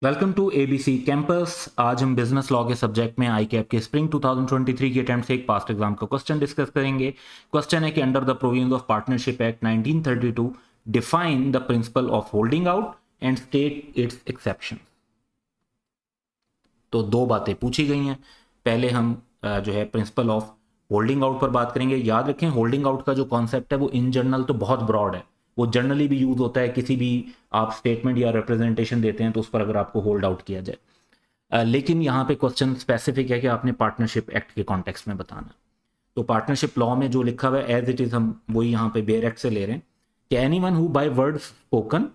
Welcome to ABC campus. आज हम business law के सब्जेक्ट में आई कैप के स्प्रिंग 2023 के अटेम्प्ट से एक पास्ट एग्जाम का क्वेश्चन डिस्कस करेंगे। क्वेश्चन है कि under the provisions of partnership act 1932 define the principle of holding out and state it's exception. तो दो बातें पूछी गई हैं। पहले हम जो है प्रिंसिपल ऑफ होल्डिंग आउट पर बात करेंगे। याद रखें, होल्डिंग आउट का जो कॉन्सेप्ट है वो इन जनरल तो बहुत ब्रॉड है, वो जनरली भी यूज होता है। किसी भी आप स्टेटमेंट या रिप्रेजेंटेशन देते हैं तो उस पर अगर आपको होल्ड आउट किया जाए, लेकिन यहाँ पे क्वेश्चन स्पेसिफिक है कि आपने पार्टनरशिप एक्ट के कॉन्टेक्स्ट में बताना। तो पार्टनरशिप लॉ में जो लिखा हुआ है एज इट इज हम वही यहाँ पे बेयर एक्ट से ले रहे हैं कि anyone who by word spoken,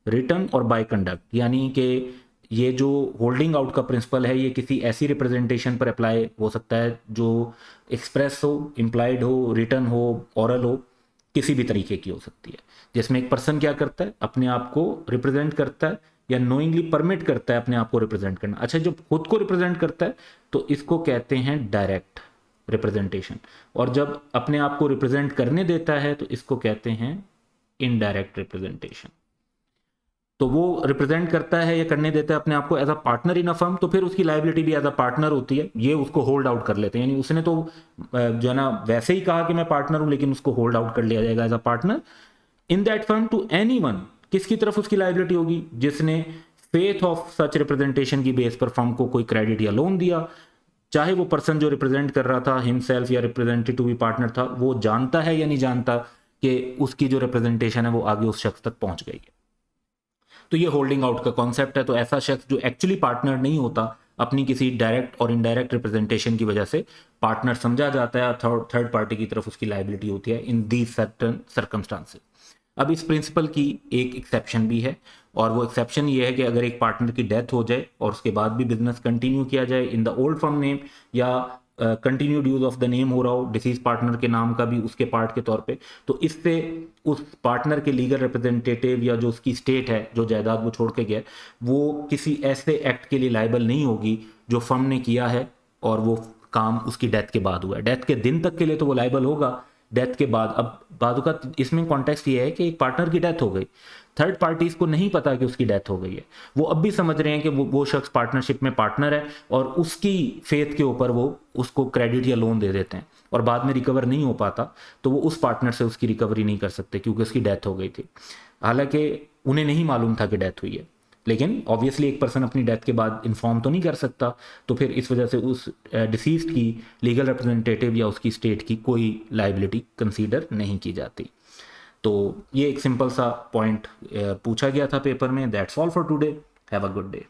written और बाय कंडक्ट, यानी कि ये जो होल्डिंग आउट का प्रिंसिपल है ये किसी ऐसी रिप्रेजेंटेशन पर अप्लाई हो सकता है जो एक्सप्रेस हो, इम्प्लाइड हो, रिटन हो, ओरल हो, किसी भी तरीके की हो सकती है, जिसमें एक पर्सन क्या करता है, अपने आप को रिप्रेजेंट करता है या नोइंगली परमिट करता है अपने आप को रिप्रेजेंट करना। अच्छा, जब खुद को रिप्रेजेंट करता है तो इसको कहते हैं डायरेक्ट रिप्रेजेंटेशन, और जब अपने आप को रिप्रेजेंट करने देता है तो इसको कहते हैं इनडायरेक्ट रिप्रेजेंटेशन। तो वो रिप्रेजेंट करता है या करने देता है अपने आप को as a partner in a firm, तो फिर उसकी लाइबिलिटी भी एज अ पार्टनर होती है। ये उसको होल्ड आउट कर लेते हैं, यानी उसने तो जो है ना वैसे ही कहा कि मैं पार्टनर हूं, लेकिन उसको होल्ड आउट कर लिया जाएगा as a partner in that firm to anyone. किसकी तरफ उसकी लाइबिलिटी होगी? जिसने फेथ ऑफ सच रिप्रेजेंटेशन की बेस पर फर्म को कोई क्रेडिट या लोन दिया, चाहे वो पर्सन जो रिप्रेजेंट कर रहा था हिमसेल्फ या रिप्रेजेंटेड टू बी पार्टनर था, वो जानता है या नहीं जानता कि उसकी जो रिप्रेजेंटेशन है वो आगे उस शख्स तक पहुंच गई है। तो ये होल्डिंग आउट का कॉन्सेप्ट है। तो ऐसा शख्स जो एक्चुअली पार्टनर नहीं होता, अपनी किसी डायरेक्ट और इनडायरेक्ट रिप्रेजेंटेशन की वजह से पार्टनर समझा जाता है, थर्ड पार्टी की तरफ उसकी लाइबिलिटी होती है इन दी सर्टन सर्कमस्टांसेस। अब इस प्रिंसिपल की एक एक्सेप्शन भी है, और वो एक्सेप्शन ये है कि अगर एक पार्टनर की डेथ हो जाए और उसके बाद भी बिजनेस कंटिन्यू किया जाए in the old firm name, या continued use of the name हो रहा हो डिसीज पार्टनर के नाम का भी उसके पार्ट के तौर पे, तो इससे उस पार्टनर के लीगल रिप्रेजेंटेटिव या जो उसकी स्टेट है जो जायदाद वो छोड़ के गया, वो किसी ऐसे एक्ट के लिए लायबल नहीं होगी जो फर्म ने किया है और वो काम उसकी डेथ के बाद हुआ है। डेथ के दिन तक के लिए तो वो लायबल होगा, डेथ के बाद अब बादू का इसमें कॉन्टेक्स्ट ये है कि एक पार्टनर की डेथ हो गई, थर्ड पार्टीज को नहीं पता कि उसकी डेथ हो गई है, वो अब भी समझ रहे हैं कि वो शख्स पार्टनरशिप में पार्टनर है और उसकी फेथ के ऊपर वो उसको क्रेडिट या लोन दे देते हैं, और बाद में रिकवर नहीं हो पाता तो वो उस पार्टनर से उसकी रिकवरी नहीं कर सकते क्योंकि उसकी डेथ हो गई थी। हालांकि उन्हें नहीं मालूम था कि डेथ हुई है, लेकिन ऑब्वियसली एक पर्सन अपनी डेथ के बाद इन्फॉर्म तो नहीं कर सकता, तो फिर इस वजह से उस डिसीज्ड की लीगल रिप्रेजेंटेटिव या उसकी स्टेट की कोई लाइबिलिटी कंसीडर नहीं की जाती। तो ये एक सिंपल सा पॉइंट पूछा गया था पेपर में। That's all for today. Have a good day.